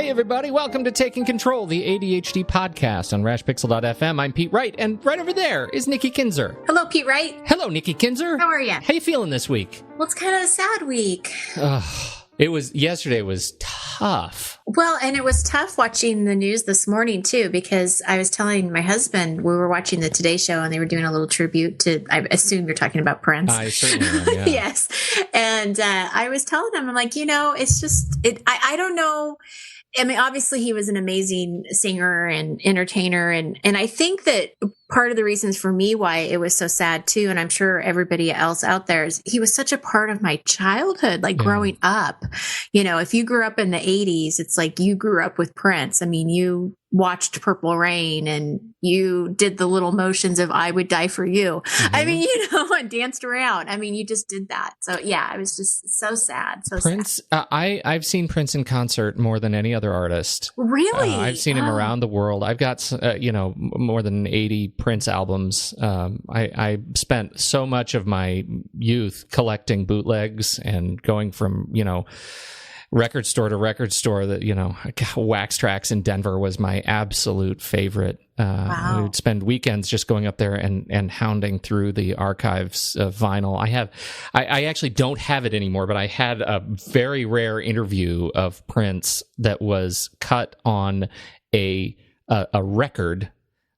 Hey, everybody. Welcome to Taking Control, the ADHD podcast on rashpixel.fm. I'm Pete Wright, and right over there is Nikki Kinzer. Hello, Pete Wright. Hello, Nikki Kinzer. How are you? How you feeling this week? Well, it's kind of a sad week. Yesterday was tough. Well, and it was tough watching the news this morning, too, because I was telling my husband, we were watching the Today Show, and they were doing a little tribute to, I assume you're talking about Prince. I certainly am, yeah. Yes. And I was telling him, I'm like, it's just, I don't know. I mean, obviously he was an amazing singer and entertainer. And I think that part of the reasons for me why it was so sad too, and I'm sure everybody else out there, is he was such a part of my childhood, growing up. If you grew up in the 80s, it's like you grew up with Prince. I mean, you watched Purple Rain and you did the little motions of I Would Die for You. Mm-hmm. I mean, and danced around. I mean, you just did that. So yeah, I was just so sad. Prince, I've seen Prince in concert more than any other artist. Really? I've seen him around the world. I've got, more than 80 Prince albums. I spent so much of my youth collecting bootlegs and going from, record store to record store. That Wax Trax in Denver was my absolute favorite. Wow. We would spend weekends just going up there and hounding through the archives of vinyl. I actually don't have it anymore, but I had a very rare interview of Prince that was cut on a record,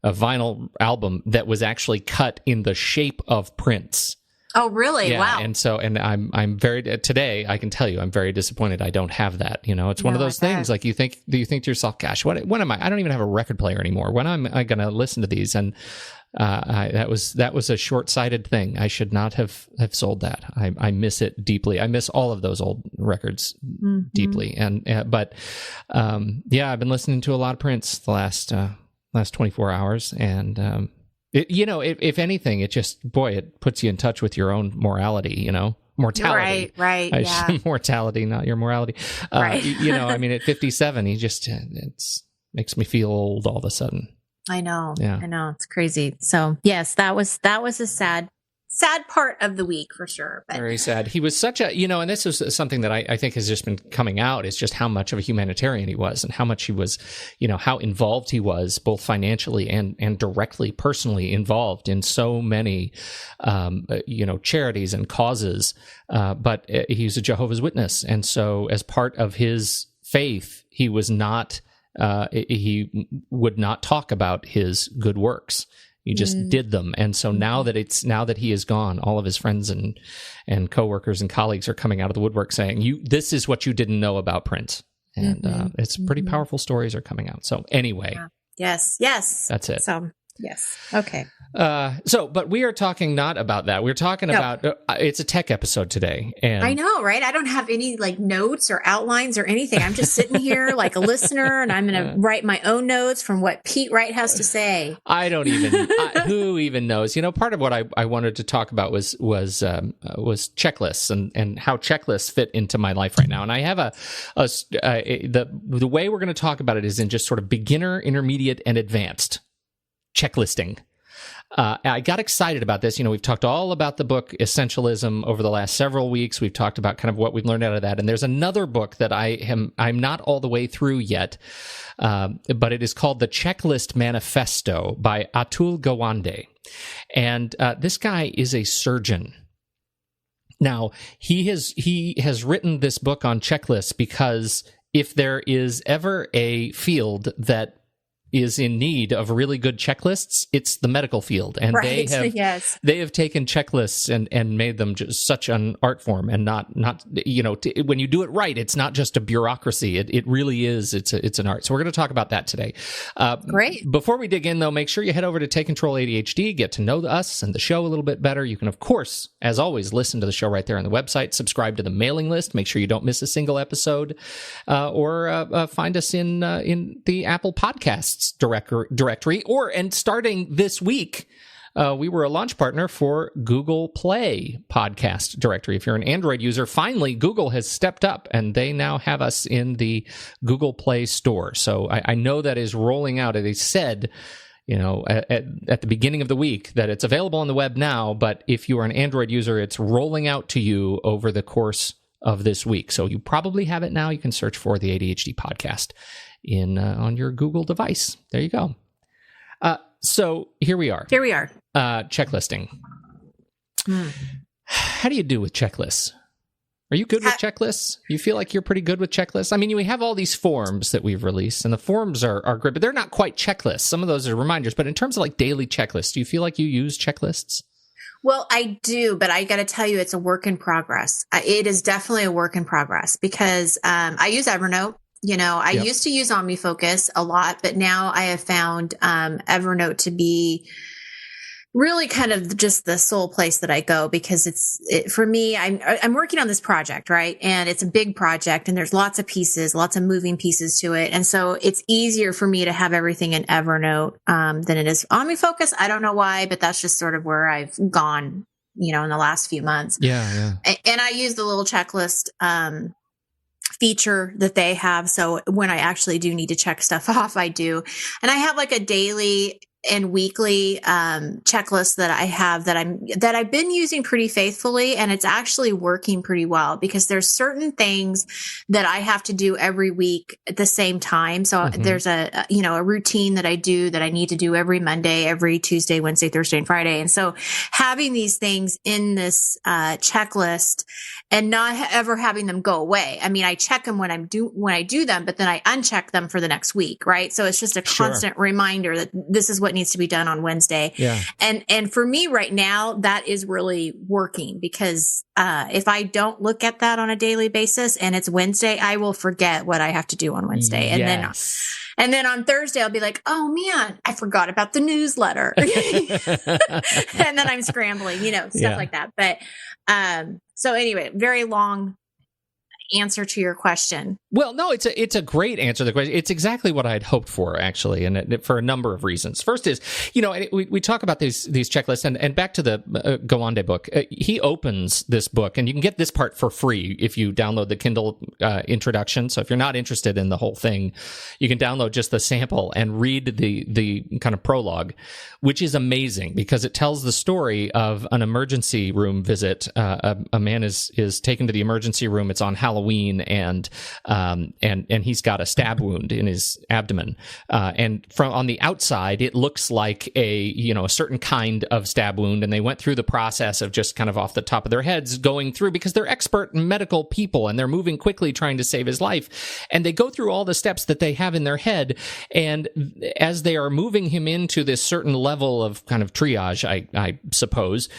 a vinyl album that was actually cut in the shape of Prince. Oh, really? Yeah, wow. And I'm very, today I can tell you I'm very disappointed I don't have that. It's one of those things like do you think to yourself, gosh, when am I don't even have a record player anymore. When am I going to listen to these? And that was a short-sighted thing. I should not have sold that. I miss it deeply. I miss all of those old records deeply. And but I've been listening to a lot of Prince the last 24 hours, and if anything, it just, it puts you in touch with your own mortality, mortality. Right. Mortality, not your morality. Right. At 57, he just, makes me feel old all of a sudden. I know. Yeah. I know. It's crazy. So yes, that was a sad part of the week for sure. But very sad. He was such a, and this is something that I think has just been coming out, is just how much of a humanitarian he was, and how much he was, how involved he was, both financially and directly, personally involved in so many, charities and causes. But he's a Jehovah's Witness. And so as part of his faith, he was not, he would not talk about his good works. He just did them. And so now that he is gone, all of his friends and coworkers and colleagues are coming out of the woodwork saying, this is what you didn't know about Prince. And it's pretty powerful stories are coming out. So anyway. Yeah. Yes. That's it. So yes. Okay. But we are talking not about that. We're talking about, it's a tech episode today. And I know, right? I don't have any notes or outlines or anything. I'm just sitting here like a listener, and I'm going to write my own notes from what Pete Wright has to say. I don't even, who even knows? Part of what I wanted to talk about was checklists and how checklists fit into my life right now. And I have the way we're going to talk about it is in just sort of beginner, intermediate, and advanced checklisting. I got excited about this. We've talked all about the book Essentialism over the last several weeks. We've talked about kind of what we've learned out of that. And there's another book that I'm not all the way through yet, but it is called The Checklist Manifesto by Atul Gawande. And this guy is a surgeon. Now, he has written this book on checklists because if there is ever a field that is in need of really good checklists, it's the medical field. And right. they have taken checklists and made them just such an art form, and not when you do it right, it's not just a bureaucracy. It really is. It's an art. So we're going to talk about that today. Great. Before we dig in, though, make sure you head over to Take Control ADHD, get to know us and the show a little bit better. You can, of course, as always, listen to the show right there on the website, subscribe to the mailing list, make sure you don't miss a single episode, or find us in the Apple Podcasts directory, and starting this week, we were a launch partner for Google Play podcast directory. If you're an Android user, finally Google has stepped up and they now have us in the Google Play store. So I know that is rolling out. They said, at the beginning of the week that it's available on the web now, but if you are an Android user, it's rolling out to you over the course of this week. So you probably have it now. You can search for the ADHD podcast on your Google device. There you go. So here we are. Checklisting. How do you do with checklists? Are you good with checklists? You feel like you're pretty good with checklists? I mean, we have all these forms that we've released, and the forms are great, but they're not quite checklists. Some of those are reminders. But in terms of like daily checklists, do you feel like you use checklists? Well, I do, but I got to tell you, it's a work in progress. It is definitely a work in progress because I use Evernote. I used to use OmniFocus a lot, but now I have found Evernote to be really kind of just the sole place that I go because for me, I'm working on this project, right? And it's a big project and there's lots of pieces, lots of moving pieces to it. And so it's easier for me to have everything in Evernote than it is OmniFocus. I don't know why, but that's just sort of where I've gone, in the last few months. Yeah. And I use the little checklist feature that they have. So when I actually do need to check stuff off, I do. And I have like a daily and weekly checklist that I have that I've been using pretty faithfully, and it's actually working pretty well because there's certain things that I have to do every week at the same time. So there's a routine that I do that I need to do every Monday, every Tuesday, Wednesday, Thursday, and Friday. And so having these things in this checklist and not ever having them go away. I mean, I check them when I do them, but then I uncheck them for the next week, right? So it's just a constant reminder that this is what needs to be done on Wednesday. Yeah. And for me right now, that is really working because if I don't look at that on a daily basis and it's Wednesday, I will forget what I have to do on Wednesday. And then on Thursday, I'll be like, oh man, I forgot about the newsletter. And then I'm scrambling, stuff like that. But so anyway, very long answer to your question. Well, no, it's a great answer to the question. It's exactly what I had hoped for, actually, and for a number of reasons. First is, we talk about these checklists, and back to the Gawande book. He opens this book, and you can get this part for free if you download the Kindle introduction. So if you're not interested in the whole thing, you can download just the sample and read the kind of prologue, which is amazing because it tells the story of an emergency room visit. A man is taken to the emergency room. It's on Halloween, and he's got a stab wound in his abdomen. And from on the outside, it looks like a certain kind of stab wound. And they went through the process of just kind of off the top of their heads going through because they're expert medical people and they're moving quickly trying to save his life. And they go through all the steps that they have in their head. And as they are moving him into this certain level of kind of triage, I suppose,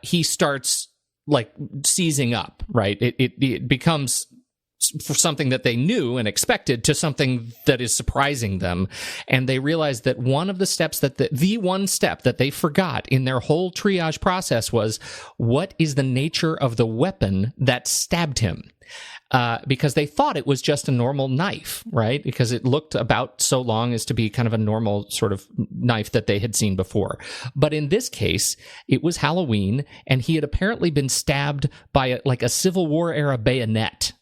he starts like seizing up, right? It becomes for something that they knew and expected to something that is surprising them. And they realize that one of the steps the one step that they forgot in their whole triage process was, what is the nature of the weapon that stabbed him? Because they thought it was just a normal knife, right? Because it looked about so long as to be kind of a normal sort of knife that they had seen before. But in this case, it was Halloween, and he had apparently been stabbed by a Civil War era bayonet.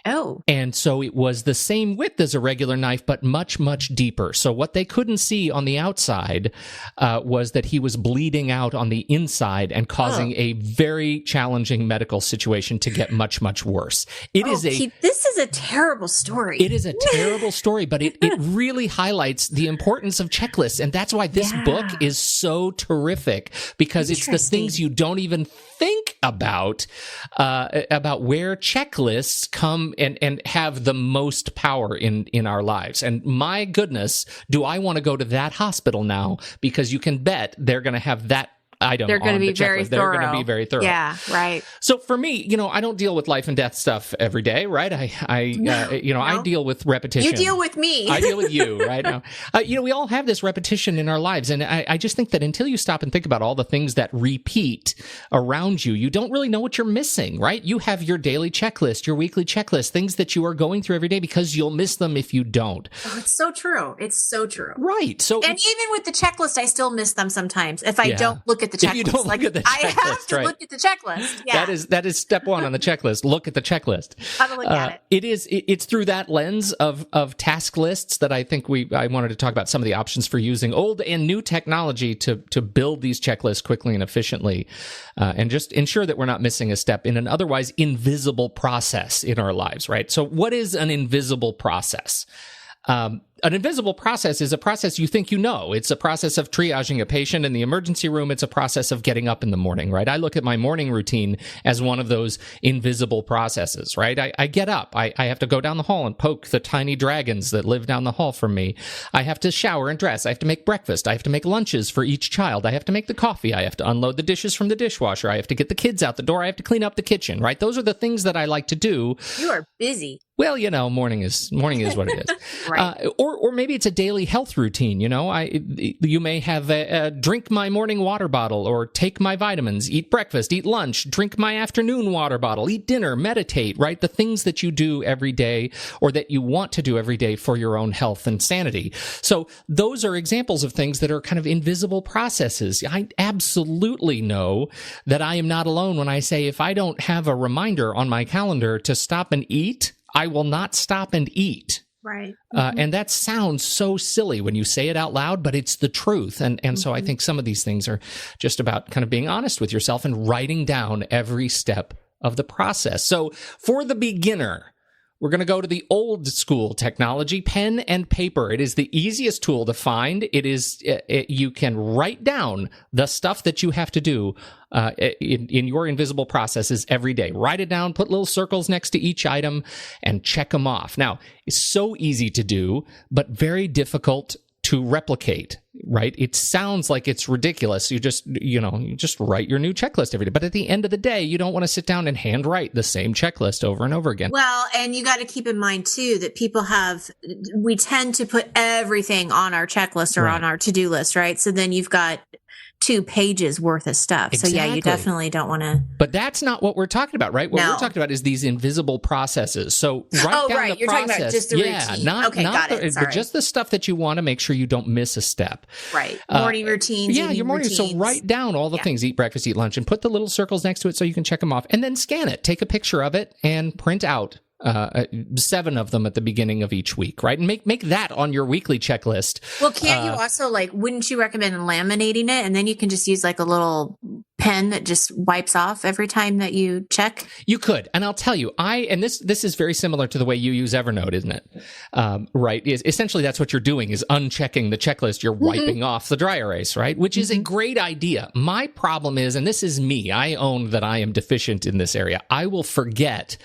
Oh. And so it was the same width as a regular knife, but much, much deeper. So what they couldn't see on the outside was that he was bleeding out on the inside and causing a very challenging medical situation to get much, much worse. This is a terrible story. It is a terrible story, but it really highlights the importance of checklists. And that's why this book is so terrific, because it's the things you don't even think about where checklists come and have the most power in our lives. And my goodness, do I want to go to that hospital now, because you can bet they're going to have that item. They're going to be very thorough. They're going to be very thorough. Yeah, right. So for me, I don't deal with life and death stuff every day, right? I deal with repetition. You deal with me. I deal with you right now. We all have this repetition in our lives, and I just think that until you stop and think about all the things that repeat around you, you don't really know what you're missing, right? You have your daily checklist, your weekly checklist, things that you are going through every day because you'll miss them if you don't. Oh, it's so true. It's so true. Right. So, and even with the checklist, I still miss them sometimes if I don't look at at the checklist. If you don't look at the checklist, I have to right. look at the checklist. Yeah. That is step one on the checklist. Look at the checklist. Have a look at it. It's through that lens of task lists that I think I wanted to talk about some of the options for using old and new technology to build these checklists quickly and efficiently, and just ensure that we're not missing a step in an otherwise invisible process in our lives, right? So what is an invisible process? An invisible process is a process you think you know. It's a process of triaging a patient in the emergency room. It's a process of getting up in the morning, right? I look at my morning routine as one of those invisible processes, right? I get up. I have to go down the hall and poke the tiny dragons that live down the hall from me. I have to shower and dress. I have to make breakfast. I have to make lunches for each child. I have to make the coffee. I have to unload the dishes from the dishwasher. I have to get the kids out the door. I have to clean up the kitchen, right? Those are the things that I like to do. You are busy. Well, morning is what it is. Right. Or maybe it's a daily health routine. You may have a drink my morning water bottle, or take my vitamins, eat breakfast, eat lunch, drink my afternoon water bottle, eat dinner, meditate, right? The things that you do every day, or that you want to do every day for your own health and sanity. So those are examples of things that are kind of invisible processes. I absolutely know that I am not alone when I say, if I don't have a reminder on my calendar to stop and eat, I will not stop and eat. Right. And that sounds so silly when you say it out loud, but it's the truth. And so I think some of these things are just about kind of being honest with yourself and writing down every step of the process. So for the beginner, we're going to go to the old school technology, pen and paper. It is the easiest tool to find. You can write down the stuff that you have to do in your invisible processes every day. Write it down, put little circles next to each item, and check them off. Now, it's so easy to do, but very difficult to replicate, right? It sounds like it's ridiculous. You just write your new checklist every day. But at the end of the day, you don't want to sit down and handwrite the same checklist over and over again. Well, and you got to keep in mind too, that we tend to put everything on our checklist or on our to-do list, right? So then you've got 2 pages worth of stuff. Exactly. So yeah, you definitely don't want to. But that's not what we're talking about, right? What we're talking about is these invisible processes. So write down the You're process. talking about just the routine. But just the stuff that you want to make sure you don't miss a step. Right. Morning routines. Yeah, your morning routines. So write down all the things: eat breakfast, eat lunch, and put the little circles next to it so you can check them off, and then scan it. Take a picture of it and print out 7 of them at the beginning of each week, right? And make that on your weekly checklist. Well, can't you also, wouldn't you recommend laminating it? And then you can just use a little pen that just wipes off every time that you check? You could. And I'll tell you, this is very similar to the way you use Evernote, isn't it? Right? Essentially, that's what you're doing, is unchecking the checklist. You're wiping off the dry erase, right? Which is a great idea. My problem is, and this is me, I own that I am deficient in this area. I will forget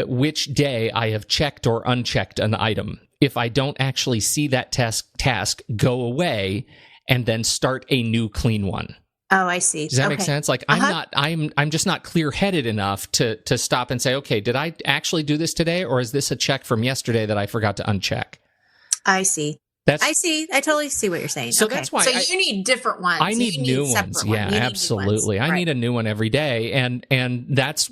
which day I have checked or unchecked an item if I don't actually see that task go away and then start a new clean one. Oh, I see. Does that make sense? I'm just not clear-headed enough to stop and say, okay, did I actually do this today, or is this a check from yesterday that I forgot to uncheck? I see. I see. I totally see what you're saying. So that's why you need different ones. I need new ones. Yeah, absolutely. I need a new one every day, and that's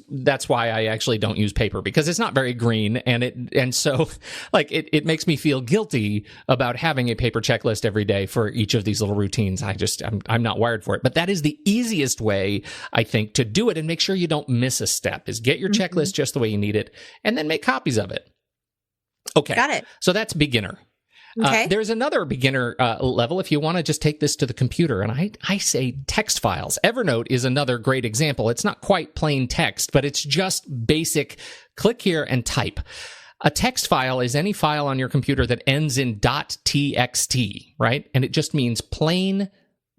why I actually don't use paper, because it's not very green, and so it makes me feel guilty about having a paper checklist every day for each of these little routines. I'm not wired for it. But that is the easiest way, I think, to do it and make sure you don't miss a step, is get your checklist just the way you need it, and then make copies of it. Okay. Got it. So that's beginner. Okay. There's another beginner level if you want to just take this to the computer, and I say text files. Evernote is another great example. It's not quite plain text, but it's just basic click here and type. A text file is any file on your computer that ends in .txt, right? And it just means plain,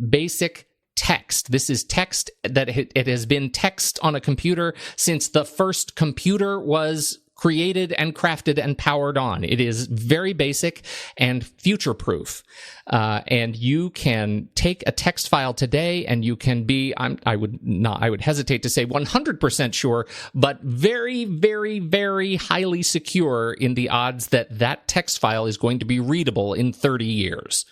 basic text. This is text that it has been text on a computer since the first computer was created and crafted and powered on. It is very basic and future-proof. And you can take a text file today and you can be, I would hesitate to say 100% sure, but very, very, very highly secure in the odds that text file is going to be readable in 30 years.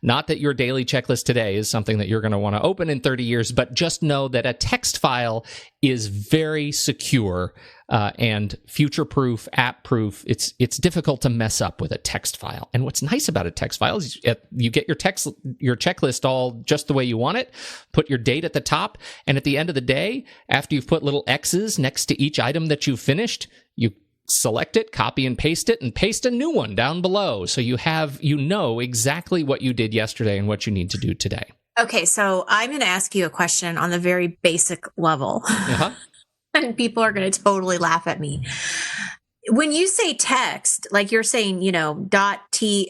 Not that your daily checklist today is something that you're going to want to open in 30 years, but just know that a text file is very secure and future-proof, app-proof. It's difficult to mess up with a text file. And what's nice about a text file is you get your checklist all just the way you want it, put your date at the top, and at the end of the day, after you've put little X's next to each item that you've finished, you select it, copy and paste it, and paste a new one down below. So you know exactly what you did yesterday and what you need to do today. Okay, so I'm going to ask you a question on the very basic level. Uh-huh. And people are going to totally laugh at me. When you say text, like you're saying, .txt,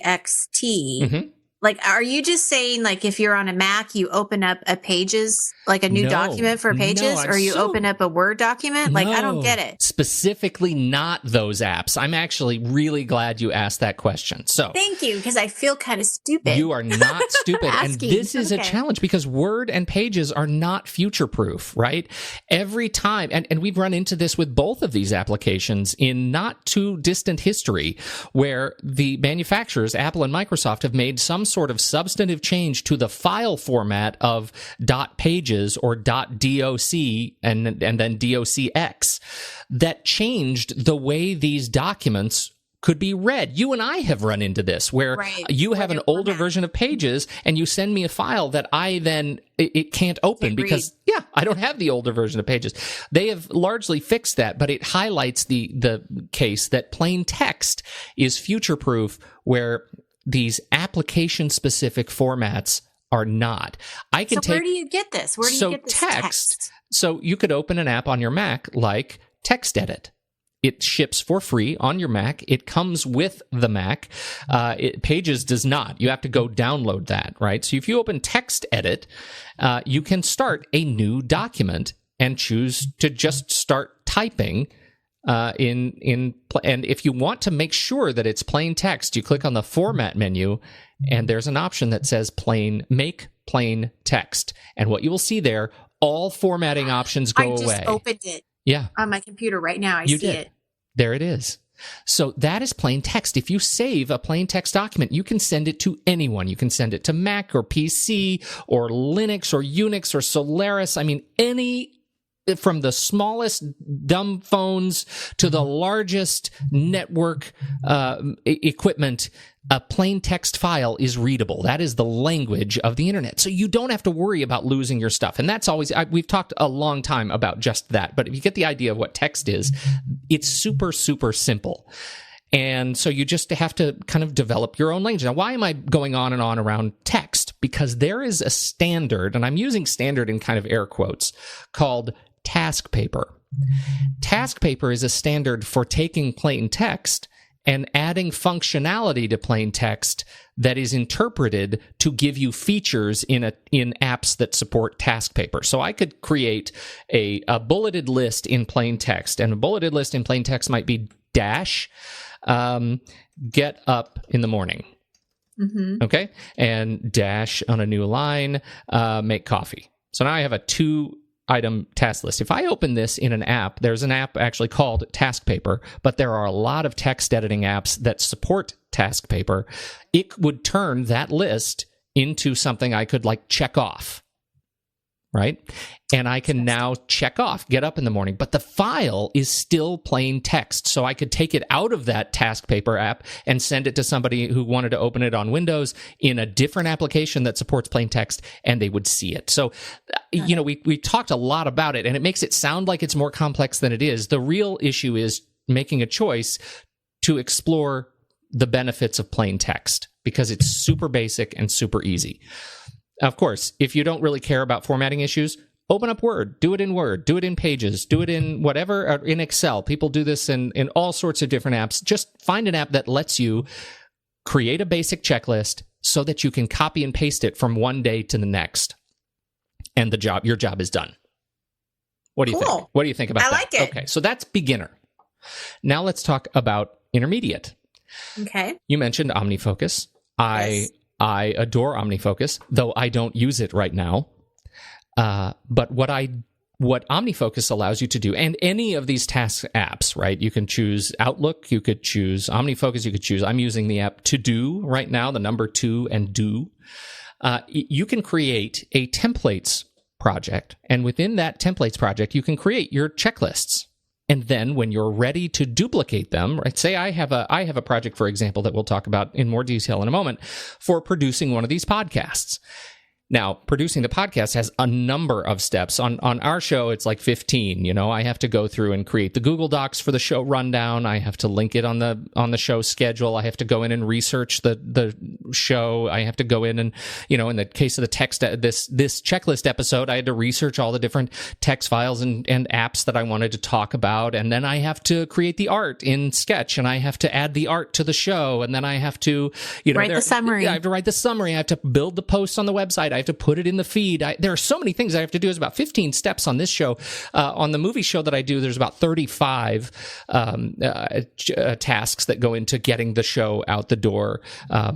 Mm-hmm. like, are you just saying, like, if you're on a Mac, you open up a Pages, like a new document for Pages, or you open up a Word document? Like, I don't get it. Specifically not those apps. I'm actually really glad you asked that question. So thank you, because I feel kind of stupid. You are not stupid. And this is a challenge because Word and Pages are not future-proof, right? Every time, and we've run into this with both of these applications in not too distant history, where the manufacturers, Apple and Microsoft, have made some sort of substantive change to the file format of .pages or .doc and then docx that changed the way these documents could be read. You and I have run into this where you have an older version of Pages and you send me a file that I then it can't open because I don't have the older version of Pages. They have largely fixed that, but it highlights the case that plain text is future proof where these application-specific formats are not. Where do you get this? Where do you get this text? So you could open an app on your Mac like TextEdit. It ships for free on your Mac. It comes with the Mac. Pages does not. You have to go download that, right? So if you open TextEdit, you can start a new document and choose to just start typing and if you want to make sure that it's plain text, you click on the format menu and there's an option that says make plain text. And what you will see there, all formatting options go away. I just opened it. Yeah. On my computer right now. I see it. There it is. So that is plain text. If you save a plain text document, you can send it to anyone. You can send it to Mac or PC or Linux or Unix or Solaris. I mean, from the smallest dumb phones to the largest network equipment, a plain text file is readable. That is the language of the internet. So you don't have to worry about losing your stuff. And that's always, we've talked a long time about just that. But if you get the idea of what text is, it's super, super simple. And so you just have to kind of develop your own language. Now, why am I going on and on around text? Because there is a standard, and I'm using standard in kind of air quotes, called task paper. Task paper is a standard for taking plain text and adding functionality to plain text that is interpreted to give you features in apps that support task paper. So I could create a bulleted list in plain text, and a bulleted list in plain text might be dash get up in the morning. Mm-hmm. Okay, and dash on a new line make coffee. So now I have a 2-item task list. If I open this in an app, there's an app actually called Task Paper, but there are a lot of text editing apps that support Task Paper. It would turn that list into something I could check off, right? And I can now check off, get up in the morning, but the file is still plain text. So I could take it out of that Task Paper app and send it to somebody who wanted to open it on Windows in a different application that supports plain text, and they would see it. So, we talked a lot about it, and it makes it sound like it's more complex than it is. The real issue is making a choice to explore the benefits of plain text, because it's super basic and super easy. Of course, if you don't really care about formatting issues, open up Word, do it in Word, do it in Pages, do it in whatever, in Excel. People do this in all sorts of different apps. Just find an app that lets you create a basic checklist so that you can copy and paste it from one day to the next. And your job is done. What do you think? What do you think about that? I like it. Okay, so that's beginner. Now let's talk about intermediate. Okay. You mentioned OmniFocus. Yes. I adore OmniFocus, though I don't use it right now. But what I what OmniFocus allows you to do, and any of these task apps, right? You can choose Outlook, you could choose OmniFocus, you could choose, I'm using the app To Do right now, the number 2 and Do. You can create a templates project. And within that templates project, you can create your checklists. And then when you're ready to duplicate them, right? Say I have a project, for example, that we'll talk about in more detail in a moment for producing one of these podcasts. Now, producing the podcast has a number of steps. On our show, it's like 15. I have to go through and create the Google Docs for the show rundown. I have to link it on the show schedule. I have to go in and research the show. I have to go in and, in the case of the text, this checklist episode, I had to research all the different text files and apps that I wanted to talk about. And then I have to create the art in Sketch, and I have to add the art to the show. And then I have to, write the summary. I have to write the summary. I have to build the posts on the website. I have to put it in the feed. There are so many things I have to do. There's about 15 steps on this show. On the movie show that I do, there's about 35 tasks that go into getting the show out the door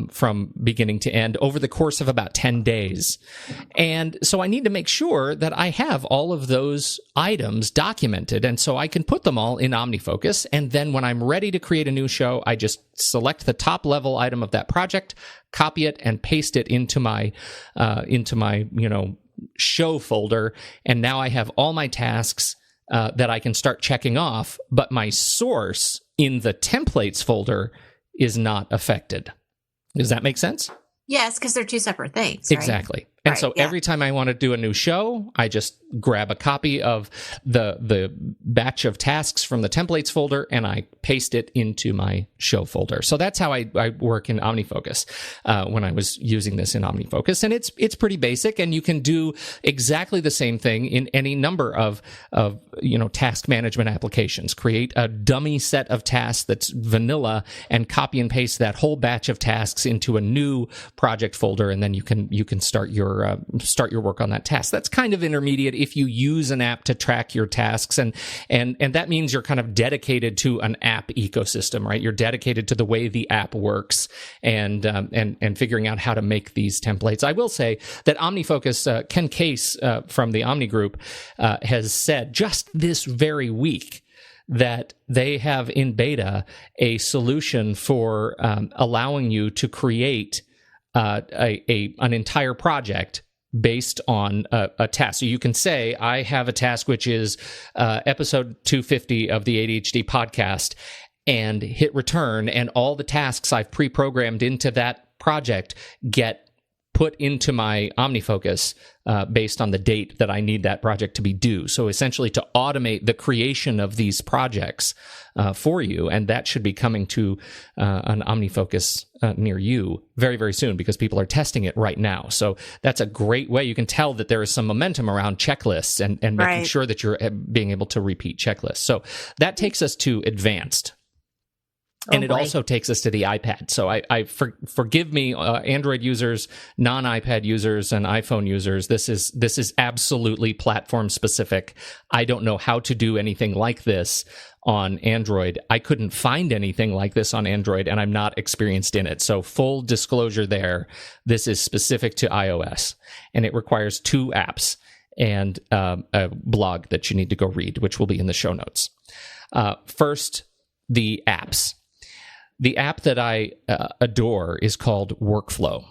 from beginning to end over the course of about 10 days. And so I need to make sure that I have all of those items documented. And so I can put them all in OmniFocus. And then when I'm ready to create a new show, I just select the top level item of that project, copy it, and paste it into my show folder. And now I have all my tasks that I can start checking off, but my source in the templates folder is not affected. Does that make sense? Yes, because they're two separate things. Right? Exactly. And so every time I want to do a new show, I just grab a copy of the batch of tasks from the templates folder and I paste it into my show folder. So that's how I work in OmniFocus when I was using this in OmniFocus. And it's pretty basic, and you can do exactly the same thing in any number of task management applications. Create a dummy set of tasks that's vanilla and copy and paste that whole batch of tasks into a new project folder, and then you can start your work on that task. That's kind of intermediate if you use an app to track your tasks, and that means you're kind of dedicated to an app ecosystem, right? You're dedicated to the way the app works and figuring out how to make these templates. I will say that OmniFocus, Ken Case from the Omni Group has said just this very week that they have in beta a solution for allowing you to create an entire project based on a task. So you can say, I have a task which is episode 250 of the ADHD podcast, and hit return, and all the tasks I've pre-programmed into that project get put into my OmniFocus based on the date that I need that project to be due. So essentially to automate the creation of these projects for you, and that should be coming to an OmniFocus near you very, very soon, because people are testing it right now. So that's a great way. You can tell that there is some momentum around checklists and making sure that you're being able to repeat checklists. So that takes us to advanced. And it also takes us to the iPad. So forgive me, Android users, non-iPad users, and iPhone users. This is absolutely platform specific. I don't know how to do anything like this on Android. I couldn't find anything like this on Android, and I'm not experienced in it. So full disclosure there, this is specific to iOS, and it requires 2 apps and a blog that you need to go read, which will be in the show notes. First, the apps. The app that I adore is called Workflow.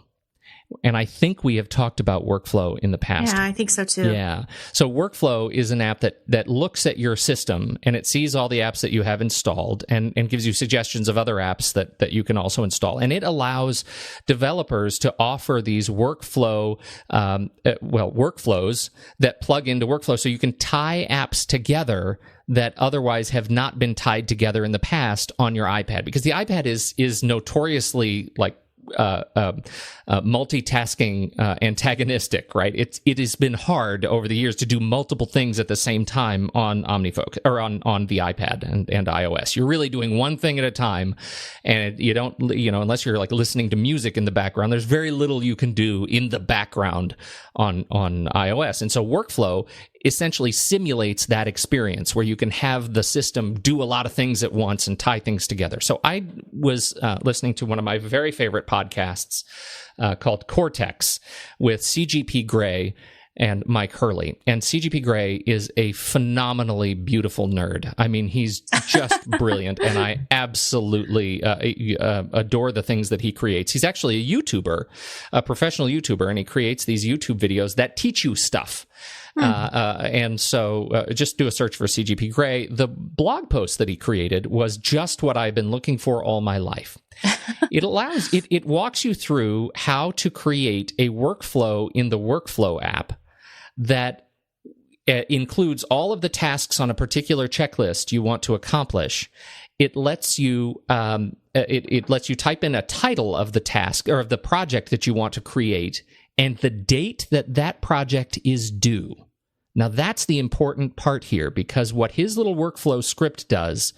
And I think we have talked about Workflow in the past. Yeah, I think so too. Yeah. So Workflow is an app that looks at your system, and it sees all the apps that you have installed and gives you suggestions of other apps that you can also install. And it allows developers to offer these workflows that plug into Workflow, so you can tie apps together that otherwise have not been tied together in the past on your iPad, because the iPad is notoriously like multitasking antagonistic, right? It has been hard over the years to do multiple things at the same time on OmniFocus or on the iPad and iOS. You're really doing one thing at a time, and you don't, unless you're like listening to music in the background, there's very little you can do in the background on iOS. And so Workflow essentially simulates that experience where you can have the system do a lot of things at once and tie things together. So I was listening to one of my very favorite podcasts called Cortex with CGP Grey, and Mike Hurley. And CGP Grey is a phenomenally beautiful nerd. I mean, he's just brilliant, and I absolutely adore the things that he creates. He's actually a YouTuber, a professional YouTuber, and he creates these YouTube videos that teach you stuff. And so just do a search for CGP Grey. The blog post that he created was just what I've been looking for all my life. It walks you through how to create a workflow in the Workflow app that includes all of the tasks on a particular checklist you want to accomplish. It lets you it lets you type in a title of the task or of the project that you want to create and the date that project is due. Now, that's the important part here, because what his little workflow script does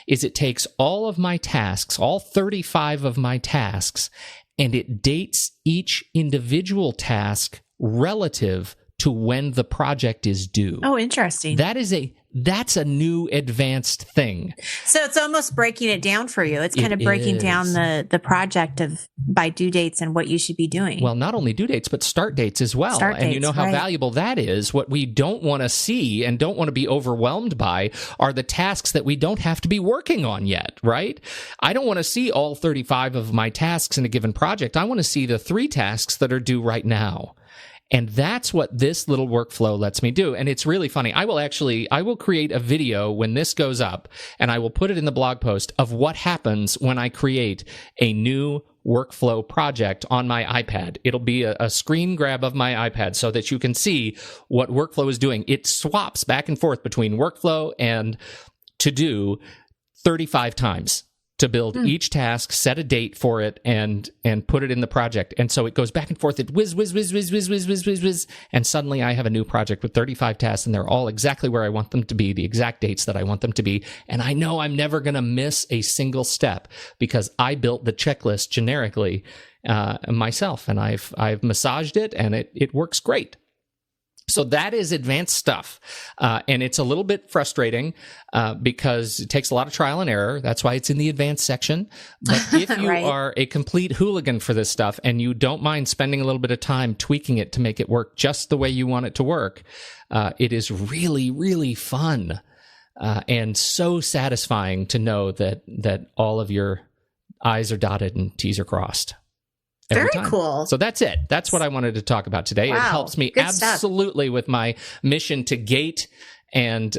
is it takes all of my tasks, all 35 of my tasks, and it dates each individual task relative to when the project is due. Oh, interesting. That's a new advanced thing. So it's almost breaking it down for you. It's kind of breaking down the project by due dates and what you should be doing. Well, not only due dates, but start dates as well. And you know how valuable that is. What we don't want to see and don't want to be overwhelmed by are the tasks that we don't have to be working on yet, right? I don't want to see all 35 of my tasks in a given project. I want to see the 3 tasks that are due right now. And that's what this little workflow lets me do. And it's really funny. I will create a video when this goes up, and I will put it in the blog post of what happens when I create a new workflow project on my iPad. It'll be a screen grab of my iPad so that you can see what workflow is doing. It swaps back and forth between workflow and to do 35 times. To build each task, set a date for it, and put it in the project. And so it goes back and forth. It whiz, and suddenly I have a new project with 35 tasks, and they're all exactly where I want them to be, the exact dates that I want them to be. And I know I'm never going to miss a single step because I built the checklist generically myself, and I've massaged it, and it works great. So that is advanced stuff, and it's a little bit frustrating because it takes a lot of trial and error. That's why it's in the advanced section. But if you are a complete hooligan for this stuff and you don't mind spending a little bit of time tweaking it to make it work just the way you want it to work, it is really, really fun and so satisfying to know that all of your I's are dotted and T's are crossed. Very cool. So that's it. That's what I wanted to talk about today. Wow. It helps me absolutely with my mission to gate and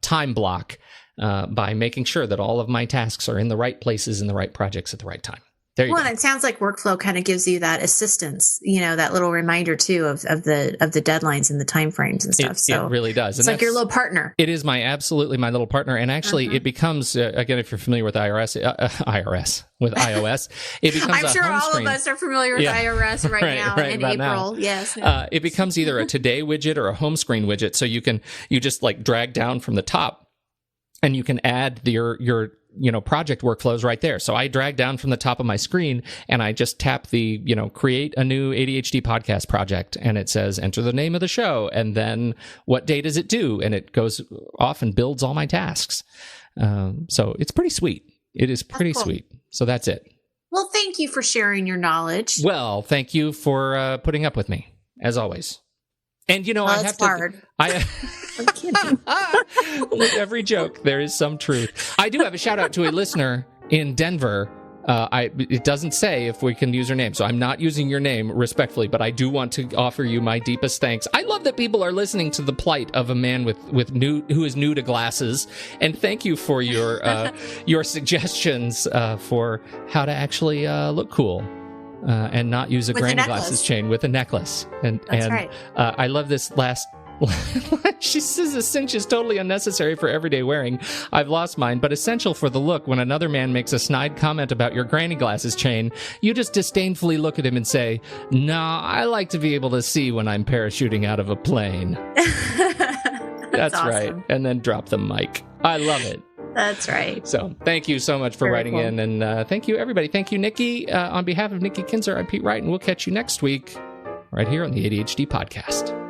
time block by making sure that all of my tasks are in the right places in the right projects at the right time. There you go. Well, it sounds like workflow kind of gives you that assistance, that little reminder too of the deadlines and the timeframes and stuff. It really does. It's like your little partner. It is my little partner. And actually it becomes, again, if you're familiar with iOS, it becomes I'm sure all of us are familiar with iOS right now in April. Now. Yes. It becomes either a today widget or a home screen widget. So you just like drag down from the top and you can add your project workflows right there. So I drag down from the top of my screen and I just tap the, create a new ADHD podcast project, and it says enter the name of the show and then what day does it do? And it goes off and builds all my tasks. So it's pretty sweet. It is pretty sweet. So that's it. Well, thank you for sharing your knowledge. Well, thank you for putting up with me, as always. And I have to. Hard. I'm kidding. With every joke, there is some truth. I do have a shout out to a listener in Denver. It doesn't say if we can use your name, so I'm not using your name respectfully, but I do want to offer you my deepest thanks. I love that people are listening to the plight of a man who is new to glasses, and thank you for your suggestions for how to actually look cool. And not use a granny glasses chain with a necklace. That's right. I love this last. She says a cinch is totally unnecessary for everyday wearing. I've lost mine, but essential for the look. When another man makes a snide comment about your granny glasses chain, you just disdainfully look at him and say, "Nah, I like to be able to see when I'm parachuting out of a plane." That's awesome. Right. And then drop the mic. I love it. That's right. So thank you so much for writing in. And thank you, everybody. Thank you, Nikki. On behalf of Nikki Kinzer, I'm Pete Wright, and we'll catch you next week right here on the ADHD Podcast.